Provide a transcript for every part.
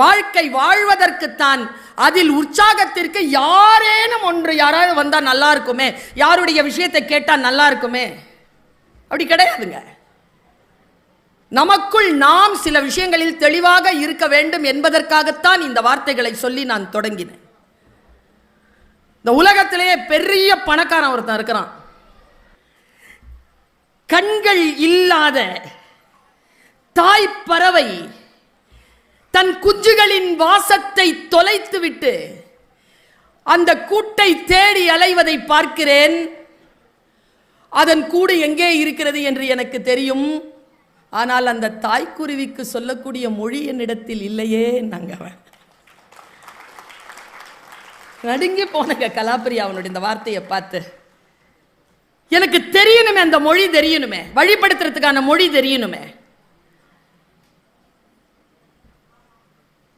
வாழ்க்கை வாழ்வதற்குத்தான். அதில் உற்சாகத்திற்கு யாரேனும் ஒன்று யாராவது வந்தா நல்லா இருக்குமே, யாருடைய விஷயத்தை கேட்டா நல்லா இருக்குமே, அப்படி கிடையாதுங்க. நமக்குள் நாம் சில விஷயங்களில் தெளிவாக இருக்க வேண்டும் என்பதற்காகத்தான் இந்த வார்த்தைகளை சொல்லி நான் தொடங்கினேன். இந்த உலகத்திலேயே பெரிய பணக்காரன் ஒருத்தன் இருக்கிறான். கண்கள் இல்லாத தாய் பறவை தன் குஞ்சுகளின் வாசத்தை தொலைத்துவிட்டு அந்த கூட்டை தேடி அலைவதை பார்க்கிறேன். அதன் கூடு எங்கே இருக்கிறது என்று எனக்கு தெரியும். ஆனால் அந்த தாய்க்குருவிக்கு சொல்லக்கூடிய மொழி என்னிடத்தில் இல்லையே. நாங்க நடுங்கி போனங்க கலாப்பிரியா அவனுடைய இந்த வார்த்தையை பார்த்து. எனக்கு தெரியணுமே, அந்த மொழி தெரியணுமே, வழிபடுத்துறதுக்கான மொழி தெரியணுமே.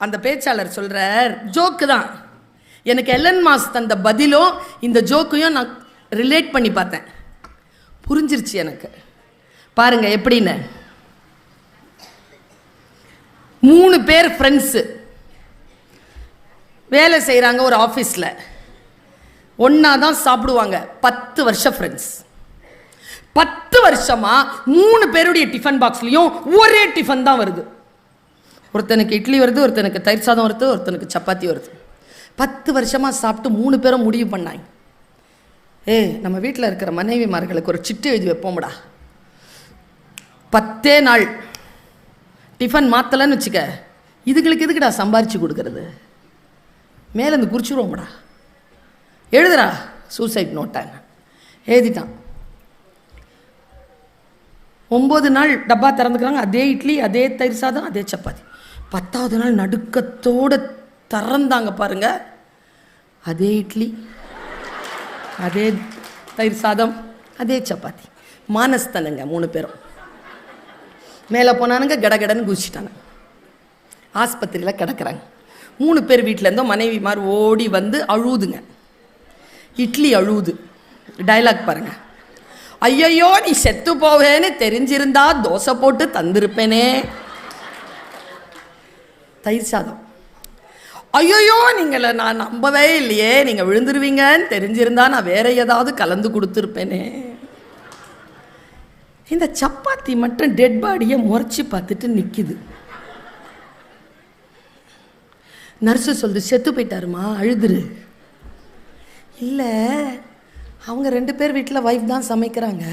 அந்த பேச்சாளர் சொல்றார், ஜோக்கு தான். எனக்கு எலன் மாஸ் தந்த பதிலும் இந்த ஜோக்கையும் நான் ரிலேட் பண்ணி பார்த்தேன், புரிஞ்சிருச்சு எனக்கு. பாருங்க எப்படின்னு. 3 பேர் ஃப்ரெண்ட்ஸு வேலை செய்கிறாங்க ஒரு ஆஃபீஸில். ஒன்றா தான் சாப்பிடுவாங்க. 10 வருஷம் ஃப்ரெண்ட்ஸ். 10 வருஷமா 3 பேருடைய டிஃபன் பாக்ஸ்லையும் ஒரே டிஃபன் தான் வருது. ஒருத்தனுக்கு இட்லி வருது, ஒருத்தனுக்கு தயிர் சாதம் வருது, ஒருத்தனுக்கு சப்பாத்தி வருது. 10 வருஷமாக சாப்பிட்டு 3 பேரும் முடிவு பண்ணாங்க, நம்ம வீட்டில் இருக்கிற மனைவிமார்களுக்கு ஒரு சிட்டு எழுதி வைப்போம்டா. 10 நாள் டிஃபன் மாற்றலன்னு வச்சுக்க, இதுங்களுக்கு எதுக்குடா சம்பாரிச்சு கொடுக்கறது, மேலேருந்து குறிச்சிடுவோம்டா, எழுதுடா சூசைட் நோட்டாங்க. எழுதிட்டான். 9 நாள் டப்பா திறந்துக்கிறாங்க, அதே இட்லி, அதே தயிர் சாதம், அதே சப்பாத்தி. 10வது நாள் நடுக்கத்தோடு திறந்தாங்க பாருங்க, அதே இட்லி, அதே தயிர் சாதம், அதே சப்பாத்தி. மானஸ்தனுங்க 3 பேரும். மேலே போனானுங்க, கடகடன்னு குதிச்சிட்டாங்க. ஆஸ்பத்திரியில் கிடக்கிறாங்க. 3 பேர் வீட்டிலேருந்தோ மனைவிமார் ஓடி வந்து அழுதுங்க. இட்லி அழுவுது. டைலாக் பாருங்க. ஐயோ நீ செத்து போவேன்னு தெரிஞ்சிருந்தா தோசை போட்டு தந்திருப்பேனே. தயிர் சாதம், ஐயோ நீங்களை நான் நம்பவே இல்லையே, நீங்கள் விழுந்துருவீங்கன்னு தெரிஞ்சிருந்தா நான் வேற ஏதாவது கலந்து கொடுத்துருப்பேனே. இந்த சப்பாத்தி மட்டும் டெட் பாடியை முறைச்சி பார்த்துட்டு நிற்கிது. நர்ஸு சொல்லுது, செத்து போயிட்டாருமா, அழுதுரு. இல்லை, அவங்க 2 பேர் வீட்டில் ஒய்ஃப் தான் சமைக்கிறாங்க.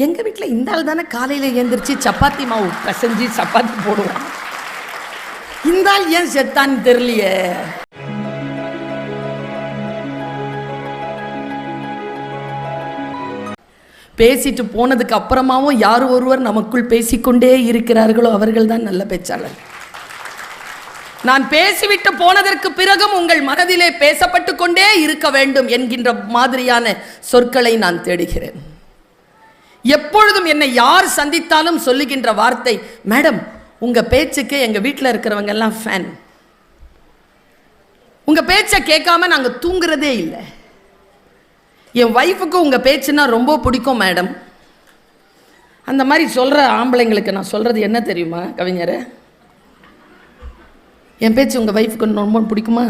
எங்கள் வீட்டில் இந்த ஆள் தானே காலையில் எழுந்திரிச்சு சப்பாத்தி மாவு பிசைஞ்சு சப்பாத்தி போடுவான். இந்த ஆள் ஏன் செத்தான்னு தெரியலையே. பேசிட்டு போனதுக்கு அப்புறமாவும் யார் ஒருவர் நமக்குள் பேசிக்கொண்டே இருக்கிறார்களோ அவர்கள் தான் நல்ல பேச்சாளர். நான் பேசிவிட்டு போனதற்கு பிறகும் உங்கள் மனதிலே பேசப்பட்டு கொண்டே இருக்க வேண்டும் என்கின்ற மாதிரியான சொற்களை நான் தேடுகிறேன். எப்பொழுதும் என்னை யார் சந்தித்தாலும் சொல்லுகின்ற வார்த்தை, மேடம் உங்க பேச்சுக்கு எங்க வீட்டில் இருக்கிறவங்க எல்லாம் ஃபேன். உங்க பேச்சை கேட்காம நாங்க தூங்குறதே இல்லை. என் ஒய்ஃபுக்கு உங்க பேச்சுன்னா ரொம்ப பிடிக்கும் மேடம். அந்த மாதிரி சொல்ற ஆம்பளைங்களுக்கு நான் சொல்றது என்ன தெரியுமா கவிஞர், என் பேச்சு உங்கள் ஒய்ஃபுக்கு ரொம்ப பிடிக்குமா,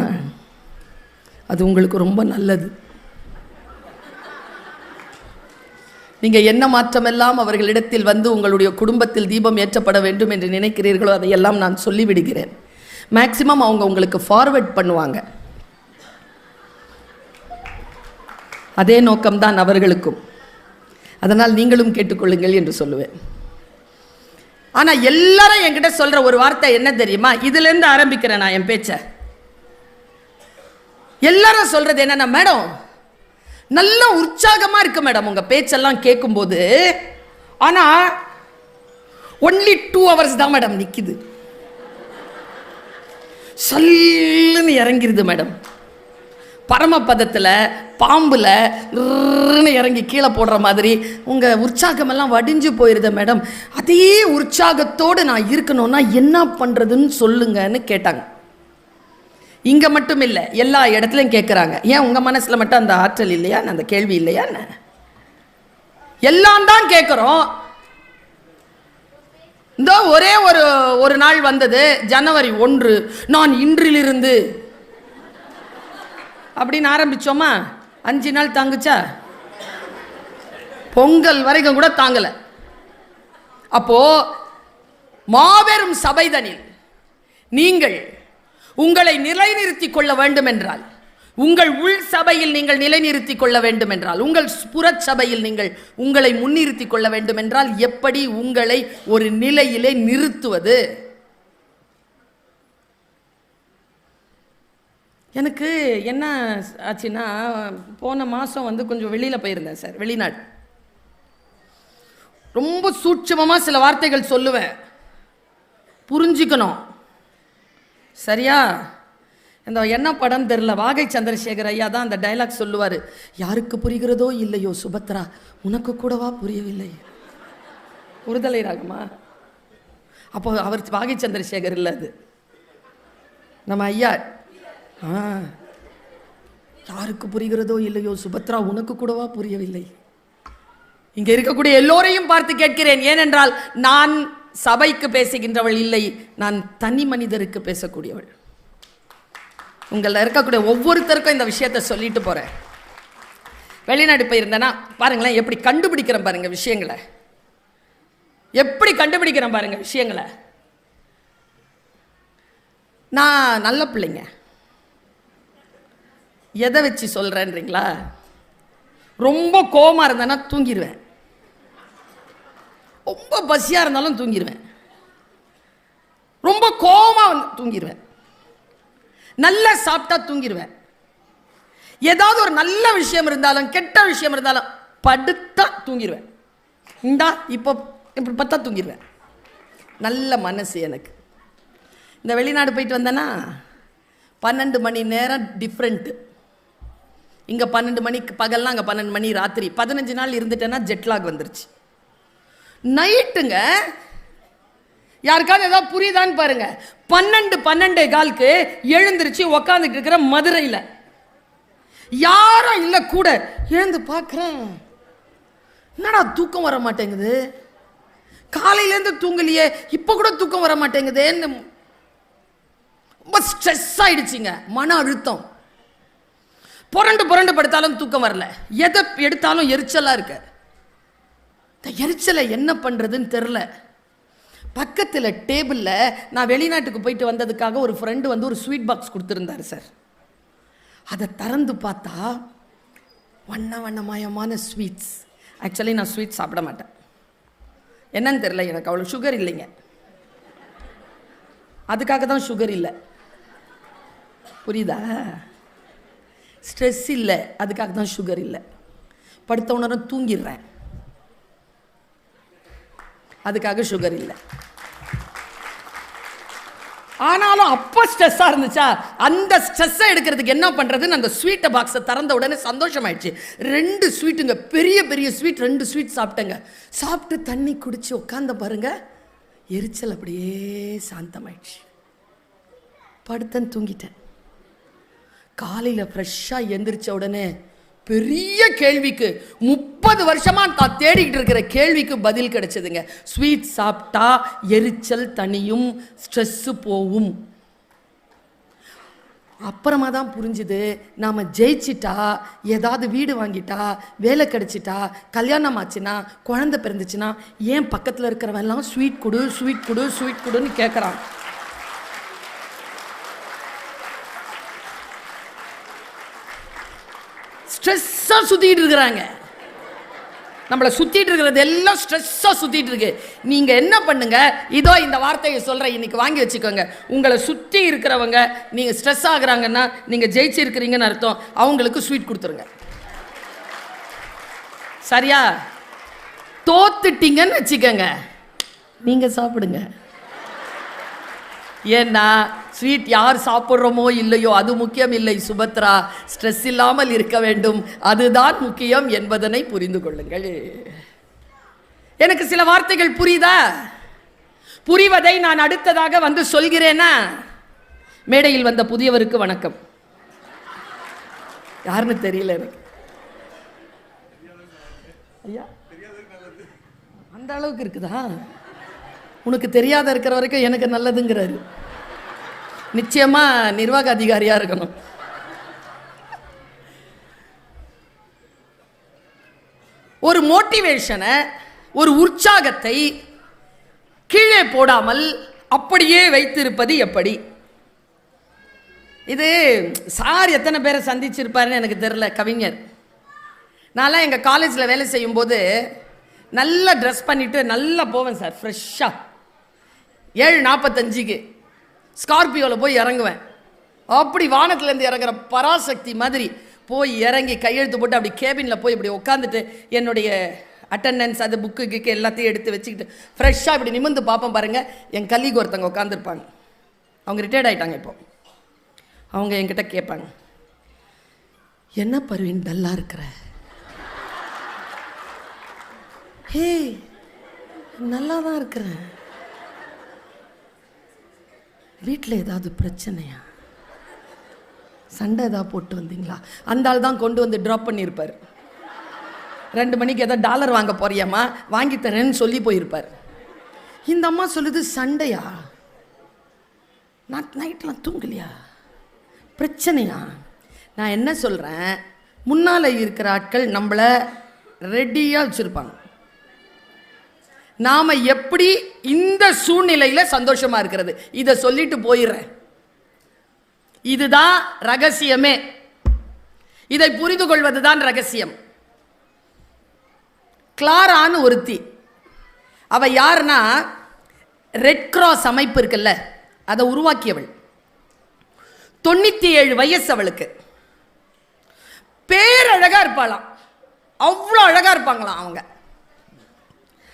அது உங்களுக்கு ரொம்ப நல்லது. நீங்கள் என்ன மாற்றமெல்லாம் அவர்களிடத்தில் வந்து உங்களுடைய குடும்பத்தில் தீபம் ஏற்றப்பட வேண்டும் என்று நினைக்கிறீர்களோ அதையெல்லாம் நான் சொல்லிவிடுகிறேன். மேக்சிமம் அவங்க உங்களுக்கு ஃபார்வர்ட் பண்ணுவாங்க. அதே நோக்கம்தான் அவர்களுக்கும். அதனால் நீங்களும் கேட்டுக்கொள்ளுங்கள் என்று சொல்லுவேன். ஆனால் எல்லாரும் என்கிட்ட சொல்ற ஒரு வார்த்தை என்ன தெரியுமா, இதுலேருந்து ஆரம்பிக்கிறேன் நான் என் பேச்ச. எல்லாரும் சொல்றது என்னன்னா, மேடம் நல்ல உற்சாகமா இருக்கு மேடம் உங்க பேச்செல்லாம் கேட்கும்போது, ஆனா ஒன்லி 2 hours தான் மேடம் நிக்குது, சல்லுன்னு இறங்கிருது மேடம். பரமபதத்தில் பாம்புல இறங்கி கீழே போடுற மாதிரி உங்கள் உற்சாகமெல்லாம் வடிஞ்சு போயிருது மேடம். அதே உற்சாகத்தோடு நான் இருக்கணும்னா என்ன பண்ணுறதுன்னு சொல்லுங்கன்னு கேட்டாங்க. இங்கே மட்டும் இல்லை, எல்லா இடத்துலையும் கேட்குறாங்க. ஏன் உங்கள் மனசில் மட்டும் அந்த ஆற்றல் இல்லையா, அந்த கேள்வி இல்லையா? எல்லாம் தான் கேட்குறோம். இந்த ஒரே ஒரு நாள் வந்தது, ஜனவரி 1, நான் இன்றிலிருந்து அப்படின்னு ஆரம்பிச்சோமா, 5 நாள் தாங்குச்சா? பொங்கல் வரைக்கும் கூட தாங்கல. அப்போ மாபெரும் சபைதனில் நீங்கள் உங்களை நிலைநிறுத்திக் கொள்ள வேண்டும் என்றால், உங்கள் உள் சபையில் நீங்கள் நிலைநிறுத்திக் கொள்ள வேண்டும் என்றால், உங்கள் புறச் சபையில் நீங்கள் உங்களை முன்னிறுத்திக் கொள்ள வேண்டும் என்றால், எப்படி உங்களை ஒரு நிலையிலே நிறுத்துவது? எனக்கு என்ன ஆச்சுன்னா, போன மாதம் கொஞ்சம் வெளியில் போயிருந்தேன் சார், வெளிநாடு. ரொம்ப சூட்சமமாக சில வார்த்தைகள் சொல்லுவேன், புரிஞ்சுக்கணும் சரியா? இந்த என்ன படம் தெரில, வாகை சந்திரசேகர் ஐயா தான் அந்த டைலாக் சொல்லுவார், யாருக்கு புரிகிறதோ இல்லையோ சுபத்ரா உனக்கு கூடவா புரியவில்லை. ஒருதலை ராகமா? அப்போ அவர் வாகை சந்திரசேகர் இல்லை, அது நம்ம ஐயா. யாருக்கு புரிகிறதோ இல்லையோ சுபத்ரா உனக்கு கூடவா புரியவில்லை. இங்க இருக்கக்கூடிய எல்லோரையும் பார்த்து கேட்கிறேன், ஏனென்றால் நான் சபைக்கு பேசுகின்றவள் இல்லை, நான் தனி மனிதருக்கு பேசக்கூடியவள். உங்களை இருக்கக்கூடிய ஒவ்வொருத்தருக்கும் இந்த விஷயத்தை சொல்லிட்டு போறேன். வெளிநாடு போயிருந்தேன்னா பாருங்களேன், எப்படி கண்டுபிடிக்கிறேன் பாருங்க விஷயங்களை, எப்படி கண்டுபிடிக்கிறேன் பாருங்க விஷயங்களை. நான் நல்ல பிள்ளைங்க, எதை வச்சு சொல்றேன்றீங்களா? ரொம்ப கோபமா இருந்தேன்னா தூங்கிடுவேன், ரொம்ப பசியா இருந்தாலும் தூங்கிடுவேன், ரொம்ப கோபமா தூங்கிடுவேன், நல்லா சாப்பிட்டா தூங்கிடுவேன், ஏதாவது ஒரு நல்ல விஷயம் இருந்தாலும் கெட்ட விஷயம் இருந்தாலும் படுத்தா தூங்கிடுவேன். இந்தா இப்போ இப்படி பார்த்தா தூங்கிடுவேன். நல்ல மனசு எனக்கு. இந்த வெளிநாடு போயிட்டு வந்தேன்னா 12 மணி நேரம் டிஃப்ரெண்ட்டு. இங்கே 12 மணிக்கு பகல்லாம், அங்கே 12 மணி ராத்திரி. 15 நாள் இருந்துட்டேன்னா ஜெட்லாக் வந்துருச்சு. நைட்டுங்க யாருக்காவது ஏதாவது புரியுதான்னு பாருங்க, 12:15 எழுந்திருச்சு உக்காந்துட்டு இருக்கிற மதுரையில் யாரும் இல்லை கூட. எழுந்து பார்க்குறேன், என்னடா தூக்கம் வர மாட்டேங்குது, காலையிலேருந்து தூங்கலையே, இப்போ கூட தூக்கம் வர மாட்டேங்குதுன்னு ரொம்ப ஸ்ட்ரெஸ் ஆயிடுச்சுங்க, மன அழுத்தம். புரண்டு புரண்டு படுத்தாலும் தூக்கம் வரல, எதை எடுத்தாலும் எரிச்சலாக இருக்கு. இந்த எரிச்சலை என்ன பண்ணுறதுன்னு தெரில. பக்கத்தில் டேபிளில் நான் வெளிநாட்டுக்கு போயிட்டு வந்ததுக்காக ஒரு ஃப்ரெண்டு ஒரு ஸ்வீட் பாக்ஸ் கொடுத்துருந்தார் சார். அதை திறந்து பார்த்தா வண்ணமயமான ஸ்வீட்ஸ். ஆக்சுவலி நான் ஸ்வீட் சாப்பிட மாட்டேன், என்னன்னு தெரில, எனக்கு அவ்வளோ சுகர் இல்லைங்க, அதுக்காக தான் சுகர் இல்லை, புரியுதா? ஸ்ட்ரெஸ் இல்லை, அதுக்காக தான் சுகர் இல்லை. படுத்த உடனே தூங்கிடுறேன், அதுக்காக சுகர் இல்லை. ஆனாலும் அப்போ ஸ்ட்ரெஸ்ஸாக இருந்துச்சா, அந்த ஸ்ட்ரெஸ்ஸை எடுக்கிறதுக்கு என்ன பண்ணுறதுன்னு அந்த ஸ்வீட்டை பாக்ஸை திறந்த உடனே சந்தோஷமாயிடுச்சு. 2 ஸ்வீட்டுங்க, பெரிய பெரிய ஸ்வீட், 2 ஸ்வீட் சாப்பிட்டேங்க. சாப்பிட்டு தண்ணி குடிச்சு உட்காந்த பாருங்க, எரிச்சல் அப்படியே சாந்தமாயிடுச்சு. படுத்தேன், தூங்கிட்டேன். காலையில் ஃப்ரெஷ்ஷாக எந்திரிச்ச உடனே பெரிய கேள்விக்கு, 30 வருஷமா நான் தேடிக்கிட்டு இருக்கிற கேள்விக்கு பதில் கிடைச்சதுங்க. ஸ்வீட் சாப்பிட்டா எரிச்சல் தனியும், ஸ்ட்ரெஸ் போகும். அப்புறமா தான் புரிஞ்சுது, நாம் ஜெயிச்சிட்டா, ஏதாவது வீடு வாங்கிட்டா, வேலை கிடைச்சிட்டா, கல்யாணம் ஆச்சுன்னா, குழந்தை பிறந்துச்சுன்னா, ஏன் பக்கத்தில் இருக்கிறவெல்லாம் ஸ்வீட் கொடு ஸ்வீட் கொடு ஸ்வீட் கொடுன்னு கேட்குறான். ஸ்ட்ரெஸ்ஸாக சுற்றிட்டு இருக்கிறாங்க. நம்மளை சுற்றிட்டு இருக்கிறது எல்லாம் ஸ்ட்ரெஸ்ஸாக சுற்றிட்டு இருக்கு. நீங்கள் என்ன பண்ணுங்க, இதோ இந்த வார்த்தையை சொல்கிறேன், இன்னைக்கு வாங்கி வச்சுக்கோங்க. உங்களை சுற்றி இருக்கிறவங்க நீங்கள் ஸ்ட்ரெஸ் ஆகுறாங்கன்னா நீங்கள் ஜெயிச்சிருக்கிறீங்கன்னு அர்த்தம். அவங்களுக்கு ஸ்வீட் கொடுத்துருங்க, சரியா? தோத்துட்டீங்கன்னு வச்சுக்கோங்க, நீங்கள் சாப்பிடுங்க. ஏன்னா ஸ்வீட் யார் சாப்பிட்றோமோ இல்லையோ அது முக்கியம் இல்லை சுபத்ரா, ஸ்ட்ரெஸ் இல்லாமல் இருக்க வேண்டும், அதுதான் முக்கியம் என்பதனை புரிந்து கொள்ளுங்கள். எனக்கு சில வார்த்தைகள் புரியுதா? புரிவதை நான் அடுத்ததாக சொல்கிறேனா? மேடையில் வந்த புதியவருக்கு வணக்கம். யாருன்னு தெரியல எனக்கு. ஐயா அந்த அளவுக்கு இருக்குதா? உனக்கு தெரியாத இருக்கிற வரைக்கும் எனக்கு நல்லதுங்கிறாரு. நிச்சயமா நிர்வாக அதிகாரியா இருக்கணும். ஒரு மோட்டிவேஷனை, ஒரு உற்சாகத்தை கீழே போடாமல் அப்படியே வைத்திருப்பது எப்படி? இது சார் எத்தனை பேரை சந்திச்சிருப்பாருன்னு எனக்கு தெரியல. கவிஞர், நான்லாம் எங்கள் காலேஜில் வேலை செய்யும்போது நல்லா ட்ரெஸ் பண்ணிவிட்டு நல்லா போவேன் சார். ஃப்ரெஷ்ஷாக 7:45க்கு ஸ்கார்பியோவில் போய் இறங்குவேன். அப்படி வானத்துலேருந்து இறங்குற பராசக்தி மாதிரி போய் இறங்கி கையெழுத்து போட்டு அப்படி கேபினில் போய் இப்படி உட்காந்துட்டு என்னுடைய அட்டெண்டன்ஸ், அது புக்கு கிக்கு எல்லாத்தையும் எடுத்து வச்சுக்கிட்டு ஃப்ரெஷ்ஷாக இப்படி நிமிர்ந்து பார்ப்பேன் பாருங்கள். என் கலீக் ஒருத்தவங்க உட்காந்துருப்பாங்க. அவங்க ரிட்டையர்ட் ஆகிட்டாங்க. இப்போ அவங்க என்கிட்ட கேட்பாங்க, என்ன பர்வீன் டல்லாக இருக்கிற? ஹே, நல்லா தான் இருக்கிறேன். வீட்டில் ஏதாவது பிரச்சனையா? சண்டை ஏதாவது போட்டு வந்தீங்களா? அந்த ஆள் தான் கொண்டு வந்து ட்ராப் பண்ணியிருப்பார். 2 மணிக்கு ஏதாவது டாலர் வாங்க போறியாம்மா, வாங்கி தரேன்னு சொல்லி போயிருப்பார். இந்த அம்மா சொல்லுது, சண்டையா? நான் நைட்லாம் தூங்கலையா? பிரச்சனையா? நான் என்ன சொல்கிறேன், முன்னால் இருக்கிற ஆட்கள் நம்மளை ரெடியாக வச்சுருப்பாங்க. நாம் எப்படி இந்த சூழ்நிலையில் சந்தோஷமாக இருக்கிறது, இதை சொல்லிட்டு போயிடுறேன். இதுதான் ரகசியமே. இதை புரிந்து கொள்வதுதான் ரகசியம். கிளாரான்னு ஒருத்தி, அவ யாருன்னா ரெட் கிராஸ் அமைப்பு இருக்குல்ல, அதை உருவாக்கியவள். 97 வயசு அவளுக்கு. பேரழகா இருப்பாளாம், அவ்வளோ அழகா இருப்பாங்களாம்.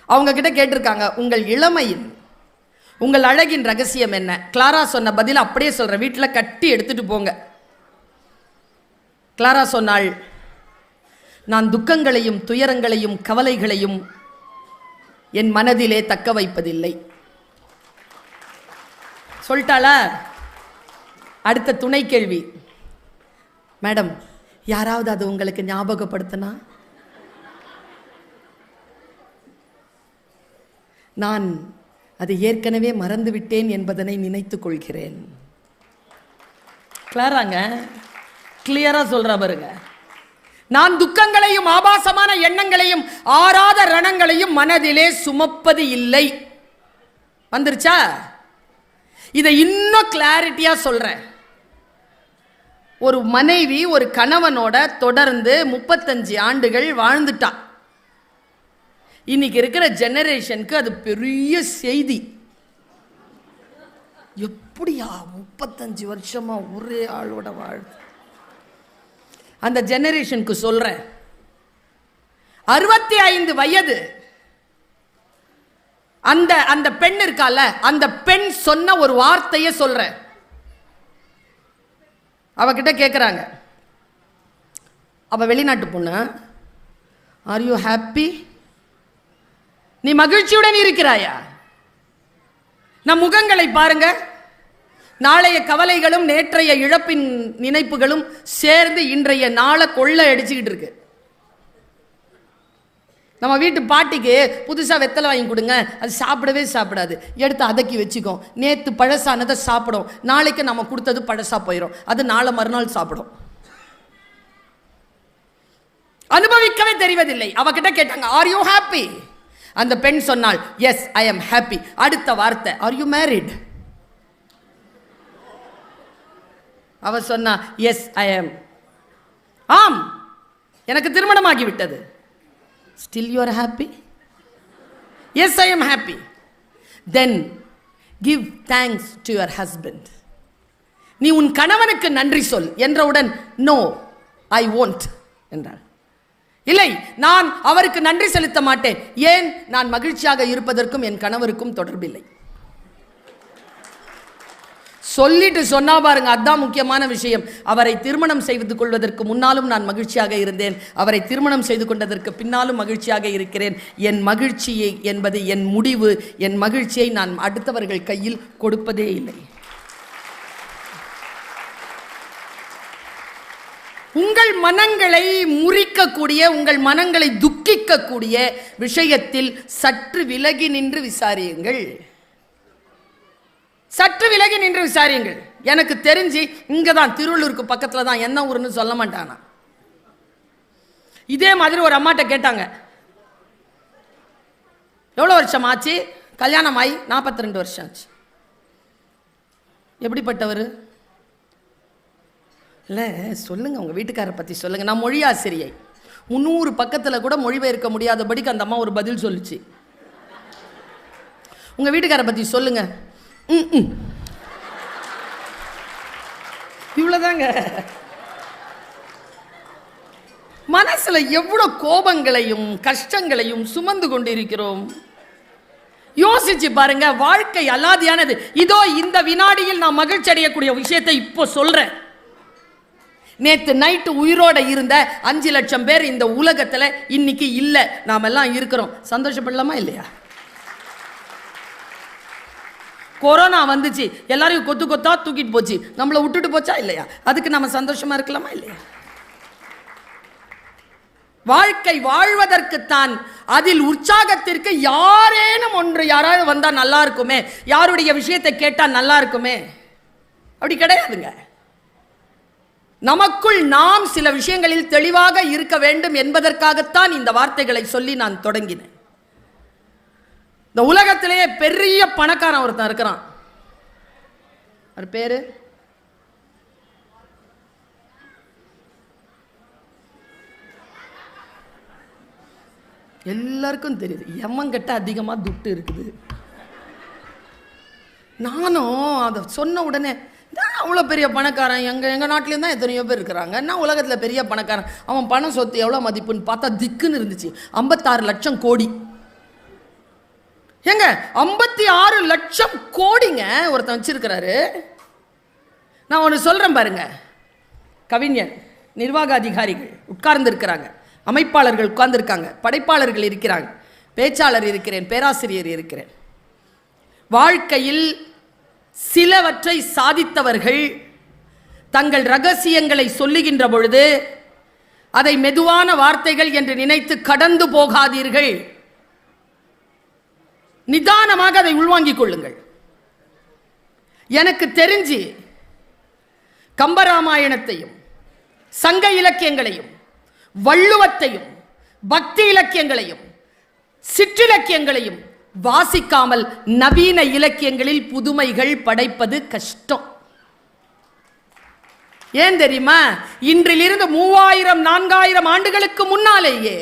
அவங்க கிட்ட கேட்டிருக்காங்க, உங்கள் இளமையின், உங்கள் அழகின் ரகசியம் என்ன? கிளாரா சொன்ன பதில் அப்படியே சொல்ற, வீட்டில் கட்டி எடுத்துட்டு போங்க. கிளாரா சொன்னாள், நான் துக்கங்களையும் துயரங்களையும் கவலைகளையும் என் மனதிலே தக்க வைப்பதில்லை. சொல்லிட்டாளா? அடுத்த துணை கேள்வி, மேடம் யாராவது அது உங்களுக்கு ஞாபகப்படுத்தினா? நான் அதை ஏற்கனவே மறந்து விட்டேன் என்பதனை நினைத்துக் கொள்கிறேன். கிளாராங்க, கிளியரா சொல்றா பாருங்க. நான் துக்கங்களையும் ஆபாசமான எண்ணங்களையும் ஆறாத ரணங்களையும் மனதிலே சுமப்பது இல்லை. வந்துருச்சா? இதை இன்னும் கிளாரிட்டியா சொல்றேன். ஒரு மனைவி ஒரு கணவனோட தொடர்ந்து 35 ஆண்டுகள் வாழ்ந்துட்டா. இன்னைக்கு இருக்கிற ஜெனரேஷனுக்கு அது பெரிய செய்தி. எப்படியா 35 வருஷமா ஒரே ஆளோட வாழ்? அந்த ஜெனரேஷனுக்கு சொல்றேன், 65 வயது அந்த அந்த பெண் இருக்கால, அந்த பெண் சொன்ன ஒரு வார்த்தையை சொல்றேன். அவகிட்ட கேட்குறாங்க, அவ வெளிநாட்டு பொண்ணு, ஆர் யூ ஹாப்பி? நீ மகிழ்ச்சியுடன் இருக்கிறாயா? நம் முகங்களை பாருங்க. நாளைய கவலைகளும் நேற்றைய இழப்பின் நினைப்புகளும் சேர்ந்து இன்றைய நாளை கொள்ளை அடிச்சுக்கிட்டு இருக்கு. நம்ம வீட்டு பாட்டிக்கு புதுசாக வெத்தலை வாங்கி கொடுங்க, அது சாப்பிடவே சாப்பிடாது, எடுத்து அதக்கி வச்சுக்கோ. நேற்று பழசானதை சாப்பிடும், நாளைக்கு நம்ம கொடுத்தது பழசா போயிடும், அது நாளை மறுநாள் சாப்பிடும். அனுபவிக்கவே தெரிவதில்லை. அவகிட்ட கேட்டாங்க, ஆர் யூ ஹாப்பி? அந்த பெண் சொன்னாள், எஸ் ஐ எம் ஹாப்பி. அடுத்த வார்த்தை, ஆர் யூ மேரிட்? அவ சொன்னா, எஸ் ஐ எம். ஆம், எனக்கு திருமணமாகி விட்டது. Still you are happy? Yes, I am happy. Then give thanks to your husband. நீ உன் கணவனுக்கு நன்றி சொல் என்றவுடன், no I won't என்றாள். இல்லை, நான் அவருக்கு நன்றி செலுத்த மாட்டேன். ஏன்? நான் மகிழ்ச்சியாக இருப்பதற்கும் என் கணவருக்கும் தொடர்பில்லை. சொல்லிட்டு சொன்னா பாருங்க, அதுதான் முக்கியமான விஷயம். அவரை திருமணம் செய்து கொள்வதற்கு முன்னாலும் நான் மகிழ்ச்சியாக இருந்தேன், அவரை திருமணம் செய்து கொண்டதற்கு பின்னாலும் மகிழ்ச்சியாக இருக்கிறேன். என் மகிழ்ச்சியை என்பது என் முடிவு. என் மகிழ்ச்சியை நான் அடுத்தவர்கள் கையில் கொடுப்பதே இல்லை. உங்கள் மனங்களை முறிக்கக்கூடிய, உங்கள் மனங்களை துக்கிக்கக்கூடிய விஷயத்தில் சற்று விலகி நின்று விசாரியுங்கள். சற்று விலகி நின்று விசாரியுங்கள். எனக்கு தெரிஞ்சு இங்கே தான் திருவள்ளூருக்கு பக்கத்தில் தான், என்ன ஊருன்னு சொல்ல மாட்டானா. இதே மாதிரி ஒரு அம்மாட்ட கேட்டாங்க, எவ்வளோ வருஷம் ஆச்சு? கல்யாணம் ஆகி 42 வருஷம் ஆச்சு. எப்படிப்பட்டவர்? இல்லை சொல்லுங்கள், உங்கள் வீட்டுக்காரரை பற்றி சொல்லுங்கள். நான் மொழி ஆசிரியை, 300 பக்கத்தில் கூட மொழிபெயர்க்க முடியாதபடிக்கு அந்த அம்மா ஒரு பதில் சொல்லிச்சு. உங்கள் வீட்டுக்காரரை பற்றி சொல்லுங்க. இவ்வளோதாங்க. மனசுல எவ்வளோ கோபங்களையும் கஷ்டங்களையும் சுமந்து கொண்டிருக்கிறோம். யோசிச்சு பாருங்க. வாழ்க்கை அலாதியானது. இதோ இந்த வினாடியில் நான் மகிழ்ச்சி அடையக்கூடிய விஷயத்தை இப்போ சொல்றேன். நேற்று நைட்டு உயிரோட இருந்த 5 லட்சம் பேர் இந்த உலகத்துல இன்னைக்கு இல்ல, நாம எல்லாம் இருக்கிறோம். சந்தோஷப்படலாமா இல்லையா? கொரோனா வந்துச்சு, எல்லாரையும் கொத்து கொத்தா தூக்கிட்டு போச்சு, நம்மளை விட்டுட்டு போச்சா இல்லையா? அதுக்கு நம்ம சந்தோஷமா இருக்கலாமா இல்லையா? வாழ்க்கை வாழ்வதற்குத்தான். அதில் உற்சாகத்திற்கு யாரேனும் ஒன்று, யாராவது வந்தா நல்லா இருக்குமே, யாருடைய விஷயத்தை கேட்டா நல்லா இருக்குமே, அப்படி கிடையாதுங்க. நமக்குள் நாம் சில விஷயங்களில் தெளிவாக இருக்க வேண்டும் என்பதற்காகத்தான் இந்த வார்த்தைகளை சொல்லி நான் தொடங்கினேன். இந்த உலகத்திலேயே பெரிய பணக்காரன் ஒருத்தன் இருக்கிறான். அவர் பேரு எல்லாருக்கும் தெரியுது. எம்மங்கிட்ட அதிகமாக துட்டு இருக்குது. நானும் அதை சொன்ன உடனே அவ்வளோ பெரிய பணக்காரன், எங்கள் நாட்டிலேயும் தான் எத்தனையோ பேர் இருக்கிறாங்க, நான் உலகத்தில் பெரிய பணக்காரன், அவன் பணம் சொத்து எவ்வளோ மதிப்புன்னு பார்த்தா திக்குன்னு இருந்துச்சு. 56 லட்சம் கோடி. ஏங்க 56 லட்சம் கோடிங்க ஒருத்தன் வச்சிருக்கிறாரு. நான் ஒன்று சொல்கிறேன் பாருங்க. கவிஞர், நிர்வாக அதிகாரிகள் உட்கார்ந்து இருக்கிறாங்க, அமைப்பாளர்கள் உட்கார்ந்துருக்காங்க, படைப்பாளர்கள் இருக்கிறாங்க, பேச்சாளர் இருக்கிறேன், பேராசிரியர் இருக்கிறேன். வாழ்க்கையில் சிலவற்றை சாதித்தவர்கள் தங்கள் ரகசியங்களை சொல்லுகின்ற பொழுது அதை மெதுவான வார்த்தைகள் என்று நினைத்து கடந்து போகாதீர்கள். நிதானமாக அதை உள்வாங்கிக் கொள்ளுங்கள். எனக்கு தெரிஞ்சு கம்பராமாயணத்தையும் சங்க இலக்கியங்களையும் வள்ளுவத்தையும் பக்தி இலக்கியங்களையும் சிற்றிலக்கியங்களையும் வாசிக்காமல் நவீன இலக்கியங்களில் புதுமைகள் படைப்பது கஷ்டம். ஏன் தெரியுமா? இன்றிலிருந்து 3000-4000 ஆண்டுகளுக்கு முன்னாலேயே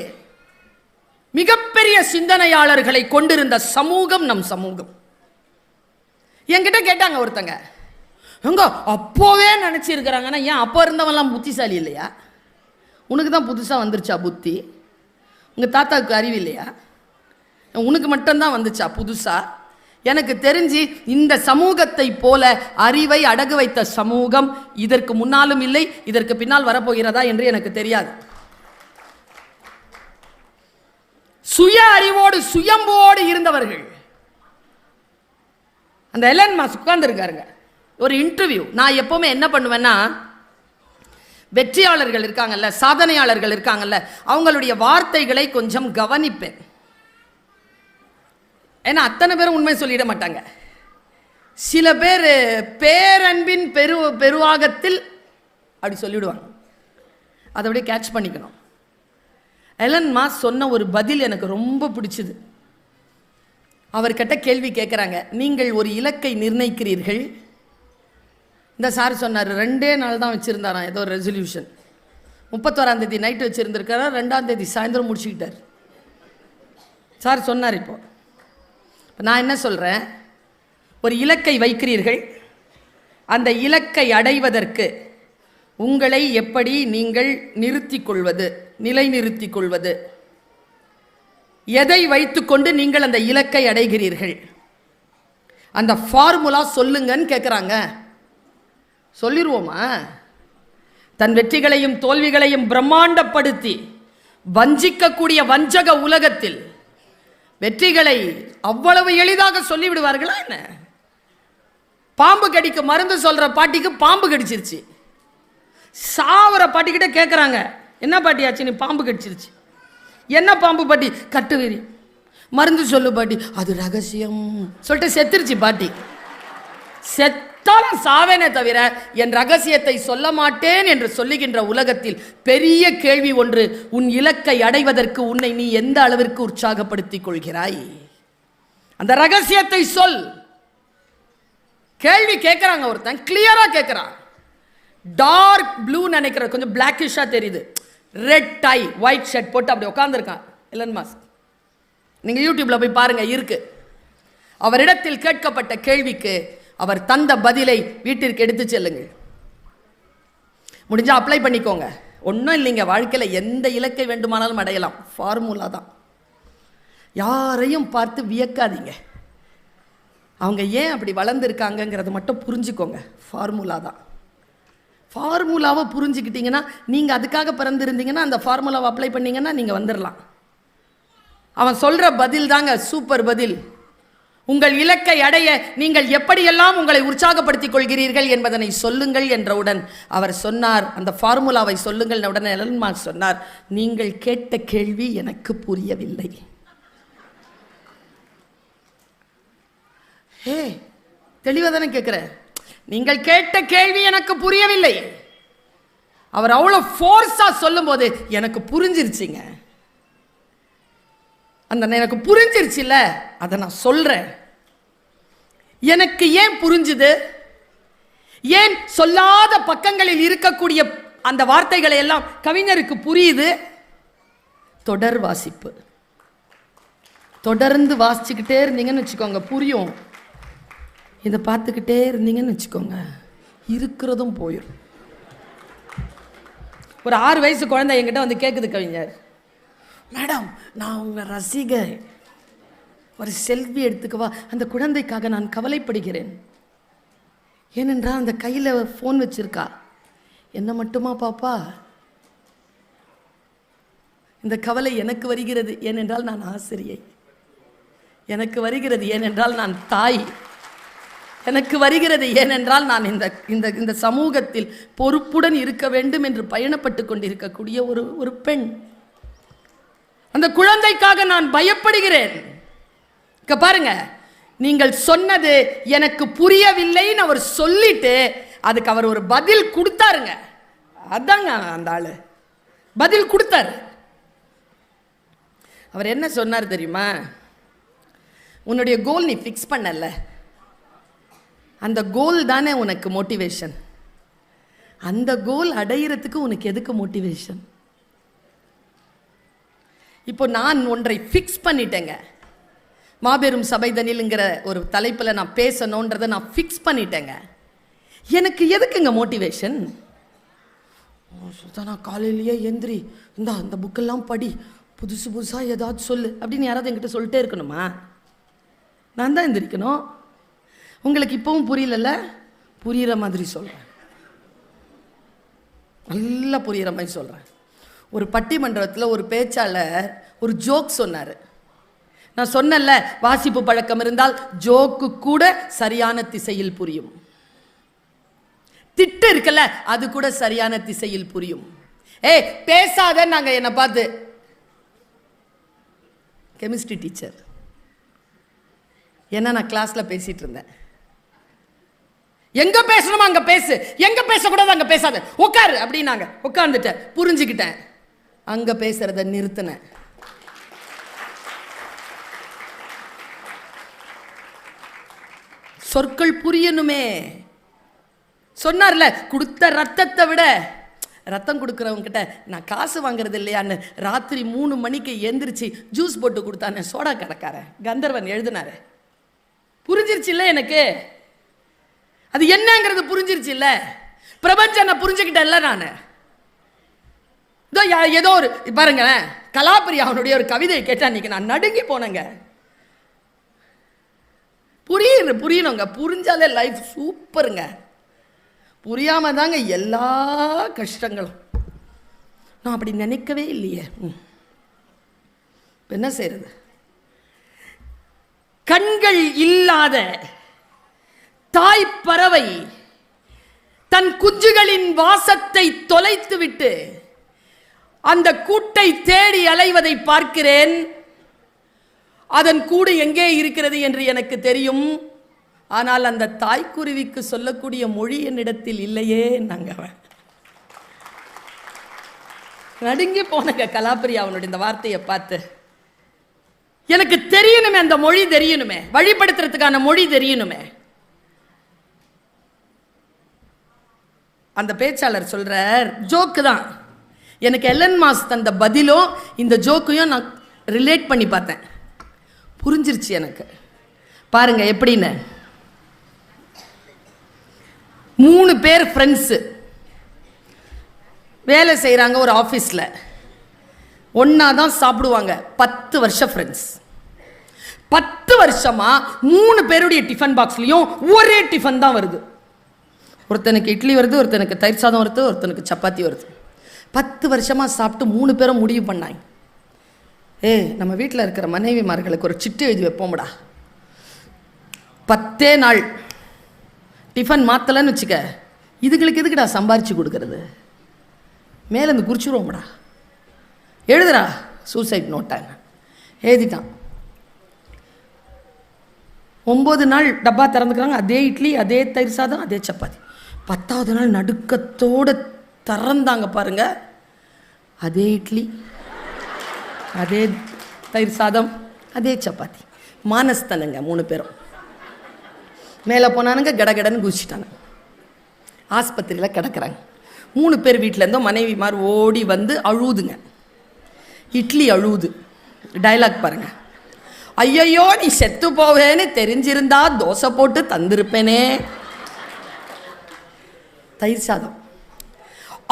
மிகப்பெரிய சிந்தனையாளர்களை கொண்டிருந்த சமூகம் நம் சமூகம். என்கிட்ட கேட்டாங்க ஒருத்தங்க, எங்க அப்போவே நினைச்சிருக்கிறாங்கன்னா, ஏன் அப்போ இருந்தவன்லாம் புத்திசாலி இல்லையா? உனக்கு தான் புதுசாக வந்துருச்சா புத்தி? உங்கள் தாத்தாவுக்கு அறிவு இல்லையா? உனக்கு மட்டும்தான் வந்துச்சா புதுசா? எனக்கு தெரிஞ்சு இந்த சமூகத்தை போல அறிவை அடகு வைத்த சமூகம் இதற்கு முன்னாலும் இல்லை, இதற்கு பின்னால் வரப்போகிறதா என்று எனக்கு தெரியாது. சுய அறிவோடு சுயம்போடு இருந்தவர்கள். அந்த எலன் மாஸ்க் உட்கார்ந்து இருக்காருங்க, ஒரு இன்டர்வியூ. நான் எப்பவுமே என்ன பண்ணுவேன்னா, வெற்றியாளர்கள் இருக்காங்கல்ல, சாதனையாளர்கள் இருக்காங்கல்ல, அவங்களுடைய வார்த்தைகளை கொஞ்சம் கவனிப்பேன். ஏன்னா அத்தனை பேரும் உண்மை சொல்லிட மாட்டாங்க. சில பேர் பேரன்பின் பெருவாகத்தில் அப்படி சொல்லிவிடுவாங்க. அதை அப்படியே கேட்ச் பண்ணிக்கணும். எலன் மாஸ்க் சொன்ன ஒரு பதில் எனக்கு ரொம்ப பிடிச்சது. அவர்கிட்ட கேள்வி கேட்குறாங்க, நீங்கள் ஒரு இலக்கை நிர்ணயிக்கிறீர்கள். இந்த சார் சொன்னார், 2 நாள் தான் வச்சுருந்தாராம் ஏதோ ஒரு ரெசல்யூஷன். 31ஆம் தேதி நைட்டு வச்சுருந்துருக்காரா, 2ஆம் தேதி சாயந்தரம் முடிச்சுக்கிட்டார். சார் சொன்னார். இப்போ நான் என்ன சொல்கிறேன், ஒரு இலக்கை வைக்கிறீர்கள், அந்த இலக்கை அடைவதற்கு உங்களை எப்படி நீங்கள் நிறுத்திக் கொள்வது, நிலைநிறுத்திக் கொள்வது, எதை வைத்துக்கொண்டு நீங்கள் அந்த இலக்கை அடைகிறீர்கள், அந்த ஃபார்முலா சொல்லுங்கன்னு கேட்குறாங்க. சொல்லிடுவோமா? தன் வெற்றிகளையும் தோல்விகளையும் பிரம்மாண்டப்படுத்தி வஞ்சிக்கக்கூடிய வஞ்சக உலகத்தில் வெற்றிகளை அவ்வளவு எளிதாக சொல்லிவிடுவார்களா என்ன? பாம்பு கடிக்கு மருந்து சொல்ற பாட்டிக்கு பாம்பு கடிச்சிருச்சு. சாவர பாட்டிக்கிட்ட கேட்குறாங்க, என்ன பாட்டி ஆச்சு, நீ பாம்பு கடிச்சிருச்சு. என்ன பாம்பு பாட்டி? கட்டுவீரி. மருந்து சொல்லு பாட்டி. அது ரகசியம் சொல்லிட்டு செத்துருச்சு பாட்டி. செத்தாலும் சாவேனே தவிர என் ரகசியத்தை சொல்ல மாட்டேன் என்று சொல்லுகின்ற உலகத்தில் பெரிய கேள்வி ஒன்று, உன் இலக்கை அடைவதற்கு உன்னை நீ எந்த அளவிற்கு உற்சாகப்படுத்திக் கொள்கிறாய்? அந்த ரகசியத்தை சொல். கேள்வி கேட்கிறாங்க, ஒருத்தன் கிளியரா கேட்கிறான். டார்க் ப்ளூ நினைக்கிற, கொஞ்சம் பிளாக்கிஷா தெரியுது, ரெட் டை ஒயிட் ஷர்ட் போட்டு அப்படி உட்கார்ந்துருக்கான் எலன் மாஸ்க். நீங்க யூடியூப்ல போய் பாருங்க, இருக்கு. அவரிடத்தில் கேட்கப்பட்ட கேள்விக்கு அவர் தந்த பதிலை வீட்டிற்கு எடுத்து செல்லுங்கள். முடிஞ்சா அப்ளை பண்ணிக்கோங்க. ஒன்றும் இல்லைங்க, வாழ்க்கையில் எந்த இலக்கை வேண்டுமானாலும் அடையலாம். ஃபார்முலா தான். யாரையும் பார்த்து வியக்காதீங்க. அவங்க ஏன் அப்படி வளர்ந்துருக்காங்கங்கிறத மட்டும் புரிஞ்சுக்கோங்க. ஃபார்முலா தான். ஃபார்முலாவை புரிஞ்சுக்கிட்டீங்கன்னா, நீங்கள் அதுக்காக பிறந்திருந்தீங்கன்னா அந்த ஃபார்முலாவை அப்ளை பண்ணீங்கன்னா நீங்கள் வந்துடலாம். அவன் சொல்கிற பதில் தாங்க சூப்பர் பதில். உங்கள் இலக்கை அடைய நீங்கள் எப்படியெல்லாம் உங்களை உற்சாகப்படுத்திக் கொள்கிறீர்கள் என்பதனை சொல்லுங்கள் என்றவுடன் அவர் சொன்னார், அந்த ஃபார்முலாவை சொல்லுங்கள். உடனே எலன் மாஸ்க் சொன்னார், நீங்கள் கேட்ட கேள்வி எனக்கு புரியவில்லை. ஹே, தெளிவாக தானே கேட்குறேன். நீங்கள் கேட்ட கேள்வி எனக்கு புரியவில்லை. அவர் அவ்வளோ ஃபோர்ஸா சொல்லும் போது எனக்கு புரிஞ்சிருச்சுங்க. அந்த எனக்கு புரிஞ்சிருச்சு இல்ல, அதை நான் சொல்றேன். எனக்கு ஏன் புரிஞ்சுது? ஏன் சொல்லாத பக்கங்களில் இருக்கக்கூடிய அந்த வார்த்தைகளை எல்லாம் கவிஞருக்கு புரியுது? தொடர் வாசிப்பு. தொடர்ந்து வாசிச்சுக்கிட்டே இருந்தீங்கன்னு வச்சுக்கோங்க, புரியும். இதை பார்த்துக்கிட்டே இருந்தீங்கன்னு வச்சுக்கோங்க, இருக்கிறதும் போயிடும். ஒரு 6 வயசு குழந்தை என்கிட்ட வந்து கேட்குது, கவிஞர் மேடம் நான் உங்க ரசிகை, ஒரு செல்ஃபி எடுத்துக்கவா? அந்த குழந்தைக்காக நான் கவலைப்படுகிறேன். ஏனென்றால் அந்த கையில் ஃபோன் வச்சிருக்கா. என்ன மட்டுமா பாப்பா? இந்த கவலை எனக்கு வருகிறது, ஏனென்றால் நான் ஆசிரியை. எனக்கு வருகிறது ஏனென்றால் நான் தாய். எனக்கு வருகிறது ஏனென்றால் நான் இந்த சமூகத்தில் பொறுப்புடன் இருக்க வேண்டும் என்று பயணப்பட்டு கொண்டிருக்கக்கூடிய ஒரு பெண். அந்த குழந்தைக்காக நான் பயப்படுகிறேன். பாருங்க, நீங்கள் சொன்னது எனக்கு புரியவில்லைன்னு அவர் சொல்லிட்டு அதுக்கு அவர் ஒரு பதில் கொடுத்தாருங்க. அதாங்க அந்த ஆளு பதில் கொடுத்தாரு. அவர் என்ன சொன்னார் தெரியுமா? உன்னுடைய கோல் நீ ஃபிக்ஸ் பண்ணல, அந்த கோல் தானே உனக்கு மோட்டிவேஷன். அந்த கோல் அடையிறதுக்கு உனக்கு எதுக்கு மோட்டிவேஷன்? இப்போ நான் ஒன்றை ஃபிக்ஸ் பண்ணிட்டேங்க. மாபெரும் சபைதனில்ங்கிற ஒரு தலைப்பில் நான் பேசணுன்றதை நான் ஃபிக்ஸ் பண்ணிட்டேங்க. எனக்கு எதுக்குங்க மோட்டிவேஷன்? சுதானா காலையிலேயே எந்திரி, இந்த புக்கெல்லாம் படி, புதுசாக ஏதாவது சொல்லு அப்படின்னு யாராவது என்கிட்ட சொல்லிட்டே இருக்கணுமா? நான் தான் எந்திரிக்கணும். உங்களுக்கு இப்பவும் புரியல, புரிகிற மாதிரி சொல்கிறேன், நல்லா புரிகிற மாதிரி சொல்கிறேன். ஒரு பட்டிமன்றத்தில் ஒரு பேச்சாளர் ஒரு ஜோக் சொன்னார். நான் சொன்னேன்ல, வாசிப்பு பழக்கம் இருந்தால் ஜோக்கு கூட சரியான திசையில் புரியும். திட்டு இருக்குல்ல, அது கூட சரியான திசையில் புரியும். பேசாத நாங்க என்ன பார்த்து கெமிஸ்ட்ரி டீச்சர், ஏன்னா நான் கிளாஸ்ல பேசிட்டு இருந்தேன். எங்க பேசணுமா அங்க பேசு, எங்க பேசக்கூடாது அங்க பேசாத, உட்காரு அப்படின்னாங்க. உட்கார்ந்துட்டேன், புரிஞ்சுக்கிட்டேன். அங்க பேசுறத நிறுத்தினேன். சொற்கள் புரியணுமே. சொன்னார்ல, கொடுத்த ரத்தத்தை விட, ரத்தம் கொடுக்குறவங்க கிட்ட நான் காசு வாங்குறது இல்லையான்னு ராத்திரி 3 மணிக்கு எந்திரிச்சு ஜூஸ் போட்டு கொடுத்தானே சோடா கடைக்காரன், கந்தர்வன் எழுதினாரு. புரிஞ்சிருச்சு இல்ல எனக்கு, அது என்னங்கிறது புரிஞ்சிருச்சு இல்ல. பிரபஞ்சனை புரிஞ்சுக்கிட்டேன்ல நான். ஏதோ ஒரு பாருங்களேன், கலாபிரியா அவனுடைய ஒரு கவிதையை கேட்டா இன்னைக்கு நான் நடுங்கி போனேங்க. புரியணுங்க, புரிஞ்சாலே லைஃப் சூப்பருங்க. புரியாம தாங்க எல்லா கஷ்டங்களும். நான் அப்படி நினைக்கவே இல்லையே. என்ன செய்யறது? கண்கள் இல்லாத தாய் பறவை தன் குஞ்சுகளின் வாசத்தை தொலைத்து விட்டு அந்த கூட்டை தேடி அலைவதை பார்க்கிறேன். அதன் கூடு எங்கே இருக்கிறது என்று எனக்கு தெரியும். ஆனால் அந்த தாய்க்குருவிக்கு சொல்லக்கூடிய மொழி என்னிடத்தில் இல்லையே நாங்க. நடுங்கி போனங்க கலாப்பிரியா அவனுடைய இந்த வார்த்தையை பார்த்து. எனக்கு தெரியணுமே, அந்த மொழி தெரியணுமே, வழிபடுத்துறதுக்கான மொழி தெரியணுமே. அந்த பேச்சாளர் சொல்றார், ஜோக்கு தான். எனக்கு எலன் மாஸ்க் தந்த பதிலும் இந்த ஜோக்கையும் நான் ரிலேட் பண்ணி பார்த்தேன், புரிஞ்சிருச்சு எனக்கு. பாருங்க எப்படின்னு. 3 பேர் ஃப்ரெண்ட்ஸு வேலை செய்கிறாங்க ஒரு ஆஃபீஸில், ஒன்றா தான் சாப்பிடுவாங்க. 10 வருஷம் ஃப்ரெண்ட்ஸ். 10 வருஷமா 3 பேருடைய டிஃபன் பாக்ஸ்லையும் ஒரே டிஃபன் தான் வருது. ஒருத்தனுக்கு இட்லி வருது, ஒருத்தனுக்கு தயிர் சாதம் வருது, ஒருத்தனுக்கு சப்பாத்தி வருது. 10 வருஷமாக சாப்பிட்டு 3 பேரும் முடிவு பண்ணாங்க, நம்ம வீட்டில் இருக்கிற மனைவிமார்களுக்கு ஒரு சிட்டு எழுதி வைப்போம்டா. 10 நாள் டிஃபன் மாற்றலன்னு வச்சுக்க, இதுங்களுக்கு எதுக்குடா சம்பாரிச்சு கொடுக்கறது, மேலேருந்து குறிச்சிருவோம்டா, எழுதுடா சூசைட் நோட்டாங்க. எழுதிட்டான். 9 நாள் டப்பா திறந்துக்கிறாங்க, அதே இட்லி, அதே தயிர் சாதம், அதே சப்பாத்தி. 10வது நாள் நடுக்கத்தோடு திறந்தாங்க பாருங்க, அதே இட்லி, அதே தயிர் சாதம், அதே சப்பாத்தி. மானஸ்தனுங்க 3 பேரும். மேலே போனானுங்க, கடகடன்னு குதிச்சிட்டாங்க. ஆஸ்பத்திரியில் கிடக்கிறாங்க. 3 பேர் வீட்டிலேருந்தோ மனைவிமார் ஓடி வந்து அழுதுங்க. இட்லி அழுவுது. டைலாக் பாருங்க, ஐயையோ நீ செத்து போவேன்னு தெரிஞ்சிருந்தா தோசை போட்டு தந்திருப்பேனே. தயிர் சாதம்,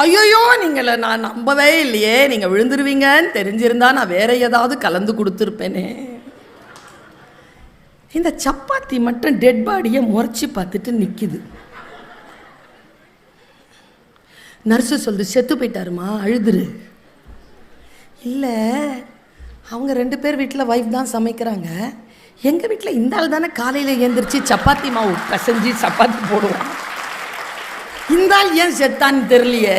ஐயோ நீங்களை நான் நம்பவே இல்லையே, நீங்கள் விழுந்துருவீங்கன்னு தெரிஞ்சிருந்தா நான் வேற ஏதாவது கலந்து கொடுத்துருப்பேனே. இந்த சப்பாத்தி மட்டும் டெட் பாடியை முறைச்சி பார்த்துட்டு நிற்கிது. நர்ஸு சொல்லுது, செத்து போயிட்டாருமா, அழுதுரு. இல்லை, அவங்க 2 பேர் வீட்டில் ஒய்ஃப் தான் சமைக்கிறாங்க, எங்கள் வீட்டில் இந்த ஆள் தானே காலையில் எழுந்திரிச்சு சப்பாத்தி மாவு பிசைஞ்சு சப்பாத்தி போடுவான், இந்த ஆள் ஏன் செத்தான்னு தெரியலையே.